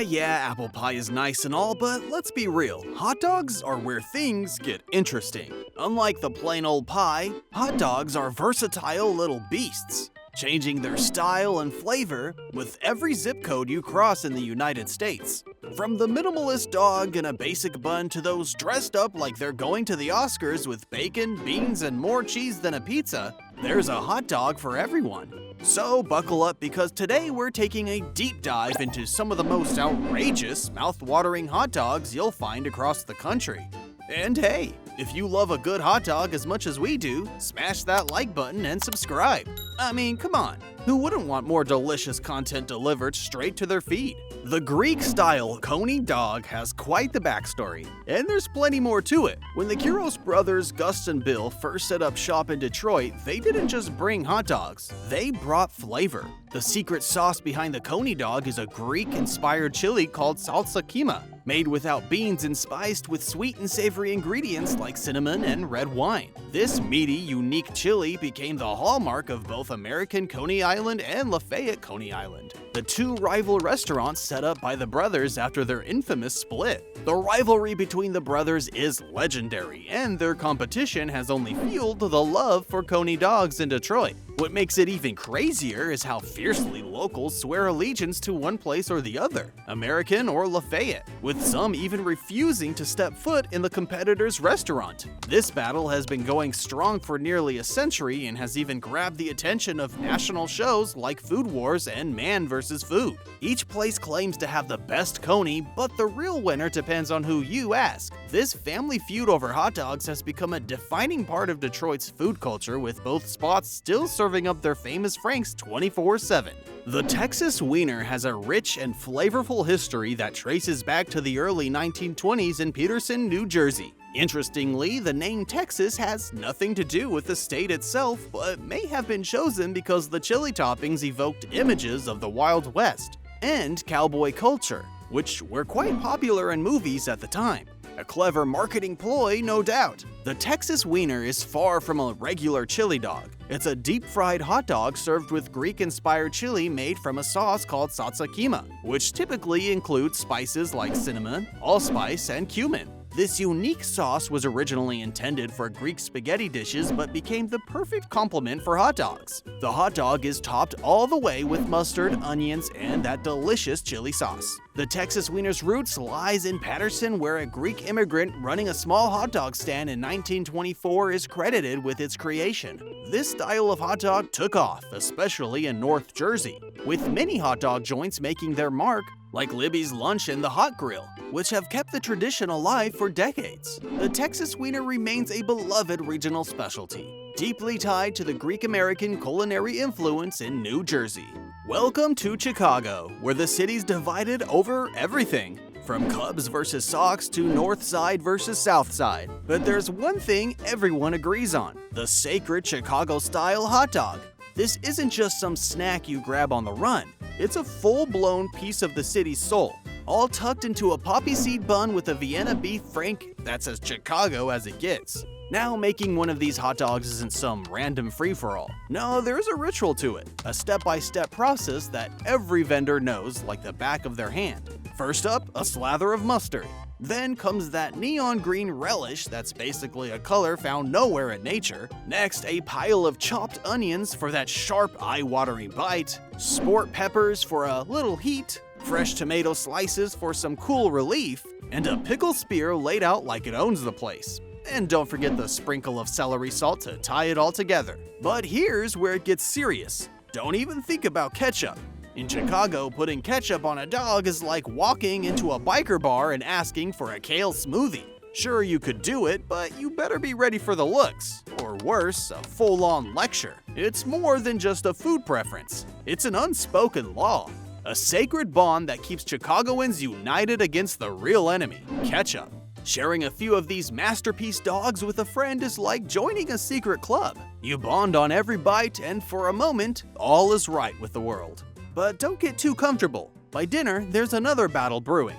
Yeah, apple pie is nice and all, but let's be real. Hot dogs are where things get interesting. Unlike the plain old pie, hot dogs are versatile little beasts, changing their style and flavor with every zip code you cross in the United States. From the minimalist dog in a basic bun to those dressed up like they're going to the Oscars with bacon, beans, and more cheese than a pizza, there's a hot dog for everyone. So buckle up because today we're taking a deep dive into some of the most outrageous, mouth-watering hot dogs you'll find across the country. And hey, if you love a good hot dog as much as we do, smash that like button and subscribe. I mean, come on, who wouldn't want more delicious content delivered straight to their feed? The Greek-style Coney dog has quite the backstory, and there's plenty more to it. When the Kuros brothers, Gus and Bill, first set up shop in Detroit, they didn't just bring hot dogs, they brought flavor. The secret sauce behind the Coney dog is a Greek-inspired chili called salsa kima, made without beans and spiced with sweet and savory ingredients like cinnamon and red wine. This meaty, unique chili became the hallmark of both American Coney Island and Lafayette Coney Island, the two rival restaurants set up by the brothers after their infamous split. The rivalry between the brothers is legendary, and their competition has only fueled the love for Coney dogs in Detroit. What makes it even crazier is how fiercely locals swear allegiance to one place or the other, American or Lafayette, with some even refusing to step foot in the competitor's restaurant. This battle has been going strong for nearly a century and has even grabbed the attention of national shows like Food Wars and Man vs. Food. Each place claims to have the best Coney, but the real winner depends on who you ask. This family feud over hot dogs has become a defining part of Detroit's food culture, with both spots still serving up their famous Franks 24/7. The Texas Wiener has a rich and flavorful history that traces back to the early 1920s in Peterson, New Jersey. Interestingly, the name Texas has nothing to do with the state itself, but may have been chosen because the chili toppings evoked images of the Wild West and cowboy culture, which were quite popular in movies at the time. A clever marketing ploy, no doubt. The Texas Wiener is far from a regular chili dog. It's a deep-fried hot dog served with Greek-inspired chili made from a sauce called salsa kima, which typically includes spices like cinnamon, allspice, and cumin. This unique sauce was originally intended for Greek spaghetti dishes but became the perfect complement for hot dogs. The hot dog is topped all the way with mustard, onions, and that delicious chili sauce. The Texas Wiener's roots lies in Patterson, where a Greek immigrant running a small hot dog stand in 1924 is credited with its creation. This style of hot dog took off, especially in North Jersey, with many hot dog joints making their mark, like Libby's Lunch and the Hot Grill, which have kept the tradition alive for decades. The Texas Wiener remains a beloved regional specialty, deeply tied to the Greek-American culinary influence in New Jersey. Welcome to Chicago, where the city's divided over everything, from Cubs versus Sox to North Side versus South Side. But there's one thing everyone agrees on: the sacred Chicago-style hot dog. This isn't just some snack you grab on the run. It's a full-blown piece of the city's soul, all tucked into a poppy seed bun with a Vienna beef frank that's as Chicago as it gets. Now, making one of these hot dogs isn't some random free-for-all. No, there's a ritual to it, a step-by-step process that every vendor knows like the back of their hand. First up, a slather of mustard. Then comes that neon green relish that's basically a color found nowhere in nature. Next, a pile of chopped onions for that sharp, eye-watering bite, sport peppers for a little heat, fresh tomato slices for some cool relief, and a pickle spear laid out like it owns the place. And don't forget the sprinkle of celery salt to tie it all together. But here's where it gets serious. Don't even think about ketchup. In Chicago, putting ketchup on a dog is like walking into a biker bar and asking for a kale smoothie. Sure, you could do it, but you better be ready for the looks, or worse, a full-on lecture. It's more than just a food preference. It's an unspoken law, a sacred bond that keeps Chicagoans united against the real enemy, ketchup. Sharing a few of these masterpiece dogs with a friend is like joining a secret club. You bond on every bite, and for a moment, all is right with the world. But don't get too comfortable. By dinner, there's another battle brewing.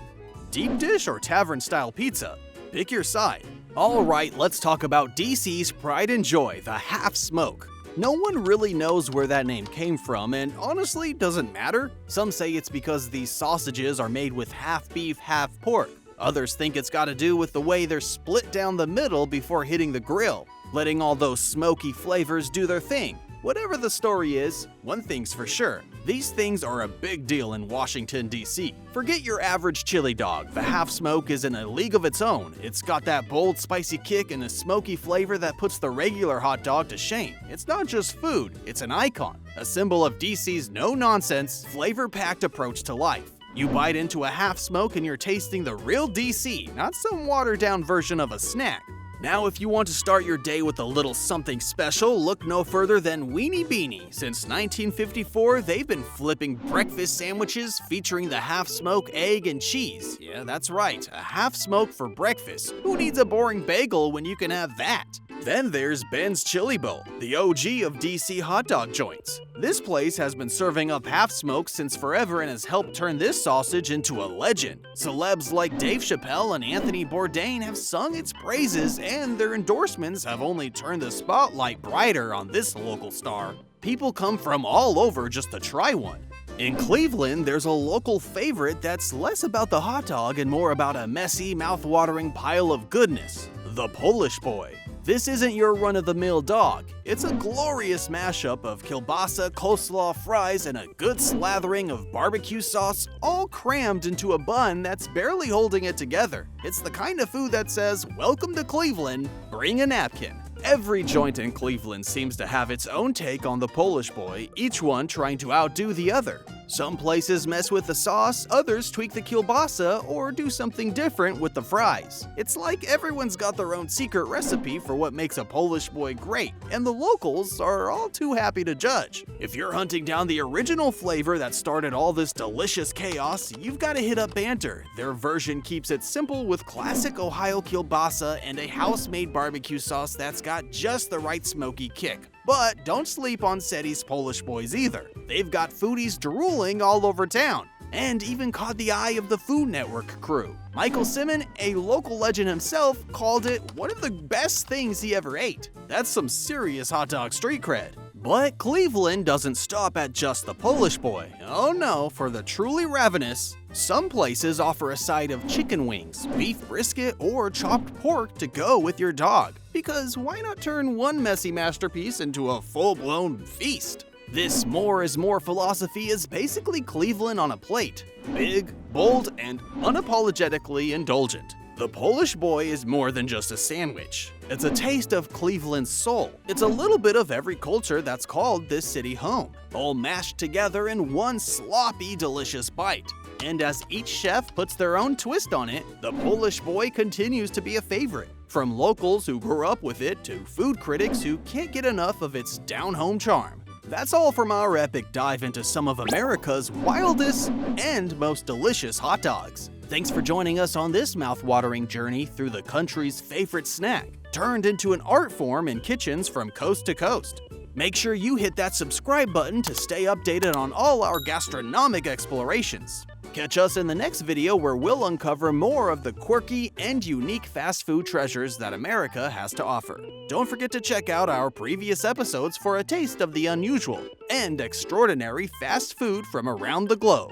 Deep dish or tavern-style pizza? Pick your side. All right, let's talk about DC's pride and joy, the half smoke. No one really knows where that name came from, and honestly doesn't matter. Some say it's because these sausages are made with half beef, half pork. Others think it's got to do with the way they're split down the middle before hitting the grill, letting all those smoky flavors do their thing. Whatever the story is, one thing's for sure, these things are a big deal in Washington, D.C. Forget your average chili dog, the half smoke is in a league of its own. It's got that bold, spicy kick and a smoky flavor that puts the regular hot dog to shame. It's not just food, it's an icon, a symbol of D.C.'s no-nonsense, flavor-packed approach to life. You bite into a half smoke and you're tasting the real D.C., not some watered-down version of a snack. Now, if you want to start your day with a little something special, look no further than Weenie Beanie. Since 1954, they've been flipping breakfast sandwiches featuring the half-smoke, egg, and cheese. Yeah, that's right, a half-smoke for breakfast. Who needs a boring bagel when you can have that? Then there's Ben's Chili Bowl, the OG of DC hot dog joints. This place has been serving up half-smoke since forever and has helped turn this sausage into a legend. Celebs like Dave Chappelle and Anthony Bourdain have sung its praises, and their endorsements have only turned the spotlight brighter on this local star. People come from all over just to try one. In Cleveland, there's a local favorite that's less about the hot dog and more about a messy, mouth-watering pile of goodness, the Polish Boy. This isn't your run-of-the-mill dog. It's a glorious mashup of kielbasa, coleslaw, fries, and a good slathering of barbecue sauce, all crammed into a bun that's barely holding it together. It's the kind of food that says, "Welcome to Cleveland, bring a napkin." Every joint in Cleveland seems to have its own take on the Polish Boy, each one trying to outdo the other. Some places mess with the sauce, others tweak the kielbasa, or do something different with the fries. It's like everyone's got their own secret recipe for what makes a Polish Boy great, and the locals are all too happy to judge. If you're hunting down the original flavor that started all this delicious chaos, you've got to hit up Banter. Their version keeps it simple with classic Ohio kielbasa and a house-made barbecue sauce that's got just the right smoky kick. But don't sleep on Seti's Polish Boys either. They've got foodies drooling all over town, and even caught the eye of the Food Network crew. Michael Simon, a local legend himself, called it one of the best things he ever ate. That's some serious hot dog street cred. But Cleveland doesn't stop at just the Polish Boy. Oh no, for the truly ravenous, some places offer a side of chicken wings, beef brisket, or chopped pork to go with your dog. Because why not turn one messy masterpiece into a full-blown feast? This more is more philosophy is basically Cleveland on a plate. Big, bold, and unapologetically indulgent. The Polish Boy is more than just a sandwich. It's a taste of Cleveland's soul. It's a little bit of every culture that's called this city home, all mashed together in one sloppy, delicious bite. And as each chef puts their own twist on it, the Polish Boy continues to be a favorite. From locals who grew up with it to food critics who can't get enough of its down-home charm. That's all from our epic dive into some of America's wildest and most delicious hot dogs. Thanks for joining us on this mouth-watering journey through the country's favorite snack, turned into an art form in kitchens from coast to coast. Make sure you hit that subscribe button to stay updated on all our gastronomic explorations. Catch us in the next video where we'll uncover more of the quirky and unique fast food treasures that America has to offer. Don't forget to check out our previous episodes for a taste of the unusual and extraordinary fast food from around the globe.